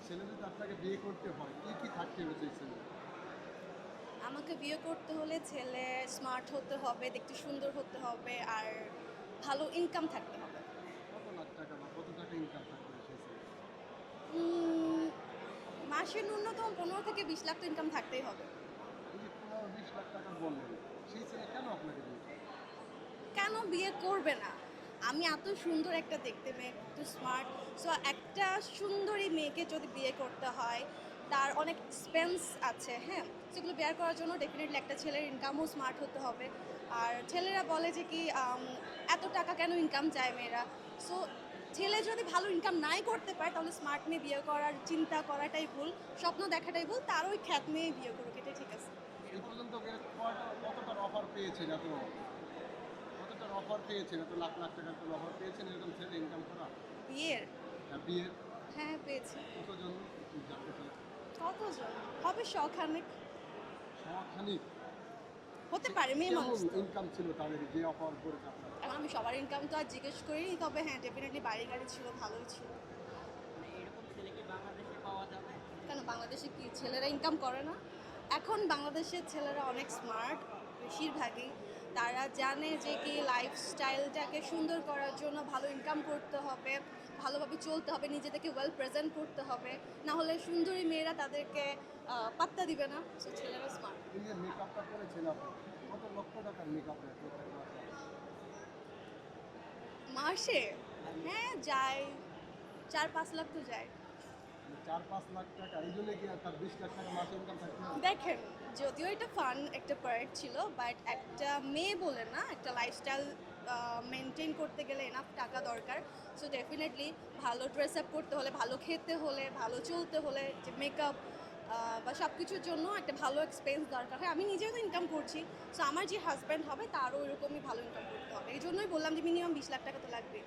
ছেলে যদি আপনাকে বিয়ে করতে হয় কি কি থাকতে হবে সেই ছেলে? আমাকে বিয়ে করতে হলে ছেলে স্মার্ট হতে হবে, দেখতে সুন্দর হতে হবে, আর ভালো ইনকাম থাকতে হবে। কত লাখ টাকা বা কত টাকা ইনকাম থাকতে হবে সেই ছেলে? উম, মাসে ন্যূনতম 15 থেকে 20 লাখ তো ইনকাম থাকতেই হবে। এই যে 15-20 লাখ টাকা বললেন, সেই ছেলে কেন আপনাকে বিয়ে করবে? কেন বিয়ে করবে না? আমি এত সুন্দর একটা দেখতে মেয়ে, একটু স্মার্ট। সো একটা সুন্দরী মেয়েকে যদি বিয়ে করতে হয়, তার অনেক এক্সপেন্স আছে, হ্যাঁ। সেগুলো বেয়ার করার জন্য ডেফিনেটলি একটা ছেলের ইনকামও স্মার্ট হতে হবে। আর ছেলেরা বলে যে কি এত টাকা কেন ইনকাম চায় মেয়েরা। সো ছেলে যদি ভালো ইনকাম নাই করতে পারে, তাহলে স্মার্ট মেয়ে বিয়ে করার চিন্তা করাটাই ভুল, স্বপ্ন দেখাটাই ভুল। তার ওই খ্যাত মেয়ে বিয়ে করুক, এটাই ঠিক আছে। এই পর্যন্ত কতটার অফার পেয়েছেন কতটার অফার পেয়েছেন এত লাখ লাখ টাকার কোনো অফার পেয়েছেন এরকম ছেলে ইনকাম করা? বিয়ের? বিয়ের হ্যাঁ, পেয়েছি। কতজন জানতে চাই? কতজন হবে? শখানেক সখানিক? হতে পারে, মেয়ে কেমন মানুষ তো। ইনকাম ছিল তাদের যে অফার করেছে আপনারা? এখন আমি সবার ইনকাম তো আর জিজ্ঞেস করিনি, তবে হ্যাঁ ডেফিনেটলি বাড়ি গাড়ি ছিল, ভালোই ছিল। মানে এরকম ছেলে কি বাংলাদেশে পাওয়া যাবে? কেন, বাংলাদেশে কি ছেলেরা ইনকাম করে না? এখন বাংলাদেশের ছেলেরা অনেক স্মার্ট, বেশিরভাগই। তারা জানে যে কি লাইফস্টাইলটাকে সুন্দর করার জন্য ভালো ইনকাম করতে হবে, ভালোভাবে চলতে হবে, নিজেদেরকে ওয়েল প্রেজেন্ট করতে হবে, না হলে সুন্দরী মেয়েরা তাদেরকে পাত্তা দিবে না। সো ছেলেরা স্মার্ট। এই যে মেকআপটা করেছেন আপনি, কত লক্ষ টাকার মেকআপ মাসে? হ্যাঁ, যায় 4-5 লাখ তো যায়। 4-5 লাখ টাকা, এই জন্য কি আর তার 20 লাখ টাকা মাসে ইনকাম থাকতে হবে? দেখেন, যদিও এটা ফান একটা পার্ট ছিল, বাট একটা মেয়ে বলে না, একটা লাইফস্টাইল মেনটেন করতে গেলে এনাফ টাকা দরকার। সো ডেফিনেটলি ভালো ড্রেস আপ করতে হলে, ভালো খেতে হলে, ভালো চলতে হলে, যে মেকআপ বা সব কিছুর জন্য একটা ভালো এক্সপেন্স দরকার হয়। আমি নিজেও তো ইনকাম করছি, সো আমার যে হাজব্যান্ড হবে তারও এরকমই ভালো ইনকাম করতে হবে। এই জন্যই বললাম যে মিনিমাম 20 লাখ টাকা তো লাগবে।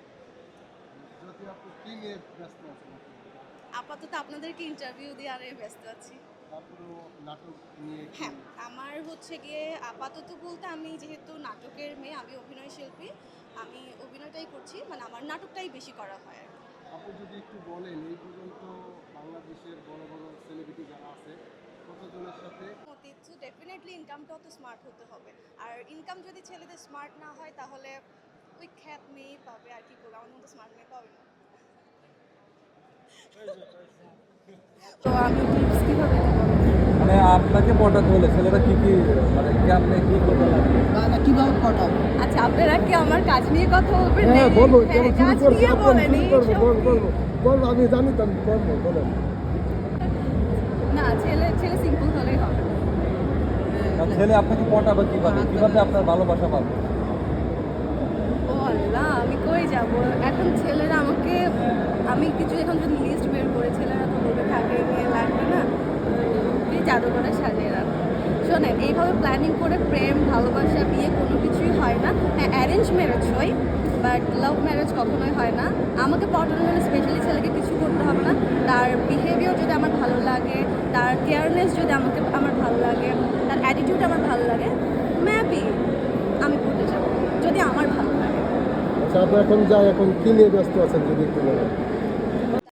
যদি আপনি কি নিয়ে ব্যস্ত আছেন আপনি? আপাতত আপনাদেরকে ইন্টারভিউ দিয়ে আর ব্যস্ত আছি। তারপরেও নাটক নিয়ে কি? হ্যাঁ, আমার হচ্ছে গিয়ে আপাতত বলতে, আমি যেহেতু নাটকের মেয়ে, আমি অভিনয় শিল্পী, আমি অভিনয়টাই করছি, মানে আমার নাটকটাই বেশি করা হয় আর কি। আপনি যদি একটু বলেন এই পর্যন্ত বাংলাদেশের বড় বড় সেলিব্রিটি যারা আছে কতজনের সাথে? তো ডেফিনেটলি ইনকামটাও তো স্মার্ট হতে হবে। আর ইনকাম যদি ছেলেদের স্মার্ট না হয়, তাহলে ওই খ্যাত মেয়েই পাবে, আর কি বলবো, আমার মতো স্মার্ট মেয়ে পাবে না। তো আমি টিপস কীভাবে দেবো? মানে আপনাকে পটাতে হলে ছেলেরা কি কি মানে কি আপনি কি করতে লাগবে? কিভাবে পটাবো? আচ্ছা, আপনারা কি আমার কাজ নিয়ে কথা বলবেন? হ্যাঁ বলবো, হ্যাঁ, কেমন কাজ শুরু করছি নিয়ে আপনি বলেন, শুরু করবো, এইসব বলবো কি? বলবো বলবো, আমি জানি তো, আমি করবো, বলেন। না, ছেলে ছেলে সিম্পল হলেই হবে। আর ছেলে আপনাকে পটাবে কিভাবে কিভাবে আপনার ভালোবাসা পাবে? ও আল্লাহ, আমি কই যাব এখন? ছেলেরা আমাকে, আমি কিছু এখন যদি লিস্ট বের করে, ছেলেরা তো বলবে থাকে মেয়ে লাগবে না, এই জাদুঘরে সাজিয়ে রাখো। শোনেন, এইভাবে প্ল্যানিং করে প্রেম, ভালোবাসা, বিয়ে কোনো কিছুই হয় না। হ্যাঁ, অ্যারেঞ্জ ম্যারেজ হয়, বাট লাভ ম্যারেজ কখনোই হয় না। আমাকে পটানোর জন্য স্পেশালি ছেলেকে কিছু করতে হবে না। তার বিহেভিয়ার যদি আমার ভালো লাগে, তার কেয়ারনেস যদি আমার ভালো লাগে, তার অ্যাটিটিউড আমার ভালো লাগে, মেবি আমি পড়তে যাবো, যদি আমার ভালো লাগে। আচ্ছা, আপনি এখন কি নিয়ে ব্যস্ত আছেন যদি একটু বলেন?